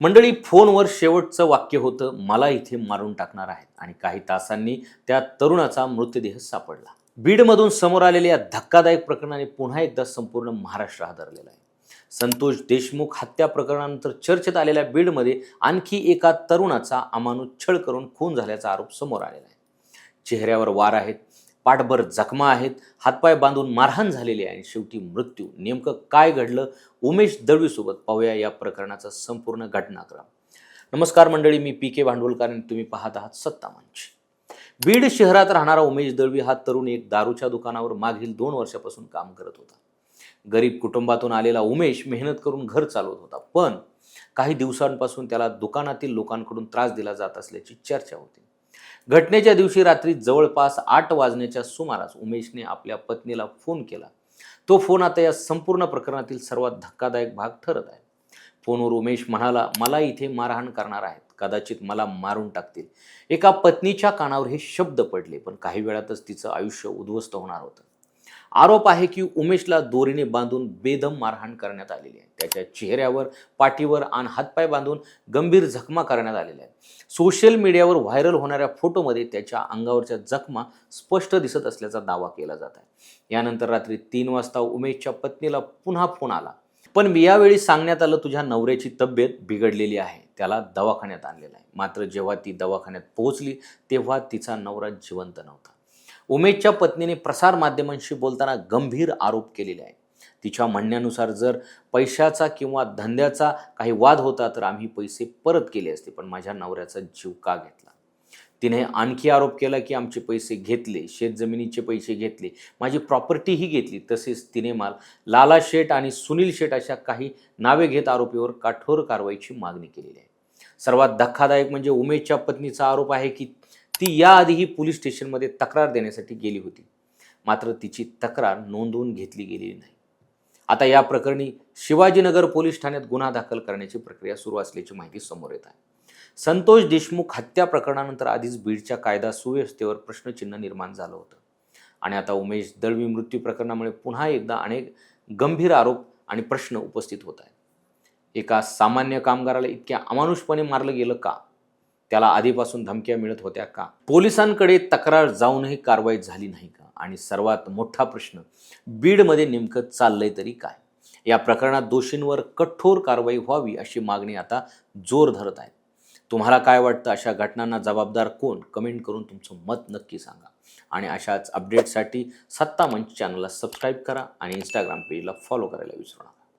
मंडळी, फोनवर शेवटचं वाक्य होतं, मला इथे मारून टाकणार आहेत, आणि काही तासांनी त्या तरुणाचा मृतदेह सापडला. बीडमधून समोर आलेल्या या धक्कादायक प्रकरणाने पुन्हा एकदा संपूर्ण महाराष्ट्र हादरलेला आहे. संतोष देशमुख हत्या प्रकरणानंतर चर्चेत आलेल्या बीडमध्ये आणखी एका तरुणाचा अमानुष छळ करून खून झाल्याचा आरोप समोर आलेला आहे. चेहऱ्यावर वार आहेत, पाठभर जखमा आहेत, हातपाय बांधून मारहाण झालेली आहे आणि शेवटी मृत्यू. नेमकं काय घडलं उमेश दळवीसोबत, पाहूया या प्रकरणाचा संपूर्ण घटनाक्रम. नमस्कार मंडळी, मी PK भांडवलकर आणि तुम्ही पाहत आहात सत्तामंच. बीड शहरात राहणारा उमेश दळवी हा तरुण एक दारूच्या दुकानावर मागील 2 वर्षापासून काम करत होता. गरीब कुटुंबातून आलेला उमेश मेहनत करून घर चालवत होता, पण काही दिवसांपासून त्याला दुकानातील लोकांकडून त्रास दिला जात असल्याची चर्चा होती. घटनेच्या दिवशी रात्री जवळपास 8 वाजण्याच्या सुमारास उमेशने आपल्या पत्नीला फोन केला. तो फोन आता या संपूर्ण प्रकरणातील सर्वात धक्कादायक भाग ठरत आहे. फोनवर उमेश म्हणाला, मला इथे मारहाण करणार आहेत, कदाचित मला मारून टाकतील. एका पत्नीच्या कानावर हे शब्द पडले, पण काही वेळातच तिचं आयुष्य उद्ध्वस्त होणार होतं. आरोप आहे की उमेशला दोरीने बांधून बेदम मारहाण करण्यात आलेली आहे. त्याच्या चेहऱ्यावर, पाठीवर आणि हातपाय बांधून गंभीर जखमा करण्यात आलेल्या आहेत. सोशल मीडियावर व्हायरल होणाऱ्या फोटोमध्ये त्याच्या अंगावरच्या जखमा स्पष्ट दिसत असल्याचा दावा केला जात आहे. यानंतर रात्री 3 वाजता उमेशच्या पत्नीला पुन्हा फोन आला, पण यावेळी सांगण्यात आलं, तुझ्या नवऱ्याची तब्येत बिघडलेली आहे, त्याला दवाखान्यात आणलेलं आहे. मात्र जेव्हा ती दवाखान्यात पोहोचली तेव्हा तिचा नवरा जिवंत नव्हता. उमेशच्या पत्नीने प्रसारमाध्यमांशी बोलताना गंभीर आरोप केलेले आहेत. तिच्या म्हणण्यानुसार जर पैशाचा किंवा धंद्याचा काही वाद होता तर आम्ही पैसे परत केले असते, पण माझ्या नवऱ्याचा जीव का घेतला. तिने आणखी आरोप केला की आमचे पैसे घेतले, शेतजमिनीचे पैसे घेतले, माझी प्रॉपर्टीही घेतली. तसेच तिने लाला शेठ आणि सुनील शेठ अशा काही नावे घेत आरोपीवर कठोर कारवाईची मागणी केलेली आहे. सर्वात धक्कादायक म्हणजे उमेशच्या पत्नीचा आरोप आहे की ती याआधीही पोलीस स्टेशनमध्ये तक्रार देण्यासाठी गेली होती, मात्र तिची तक्रार नोंदवून घेतली गेलेली नाही. आता या प्रकरणी शिवाजीनगर पोलीस ठाण्यात गुन्हा दाखल करण्याची प्रक्रिया सुरू असल्याची माहिती समोर येत आहे. संतोष देशमुख हत्या प्रकरणानंतर आधीच बीडच्या कायदा सुव्यवस्थेवर प्रश्नचिन्ह निर्माण झालं होतं, आणि आता उमेश दळवी मृत्यू प्रकरणामुळे पुन्हा एकदा अनेक गंभीर आरोप आणि प्रश्न उपस्थित होत आहेत. एका सामान्य कामगाराला इतक्या अमानुषपणे मारलं गेलं का? त्याला आधीपासून धमक्या मिळत होत्या का? पोलिसांकडे तक्रार जाऊनही कारवाई झाली नाही का? आणि सर्वात मोठा प्रश्न, बीडमध्ये नेमकं चाललंय तरी काय? या प्रकरणात दोषींवर कठोर कारवाई व्हावी अशी मागणी आता जोर धरत आहे. तुम्हाला काय वाटतं? अशा घटनांना जबाबदार कोण? कमेंट करून तुमचं मत नक्की सांगा. आणि अशाच अपडेटसाठी सत्ता मंच चॅनलला सबस्क्राईब करा आणि इंस्टाग्राम पेजला फॉलो करायला विसरू नका.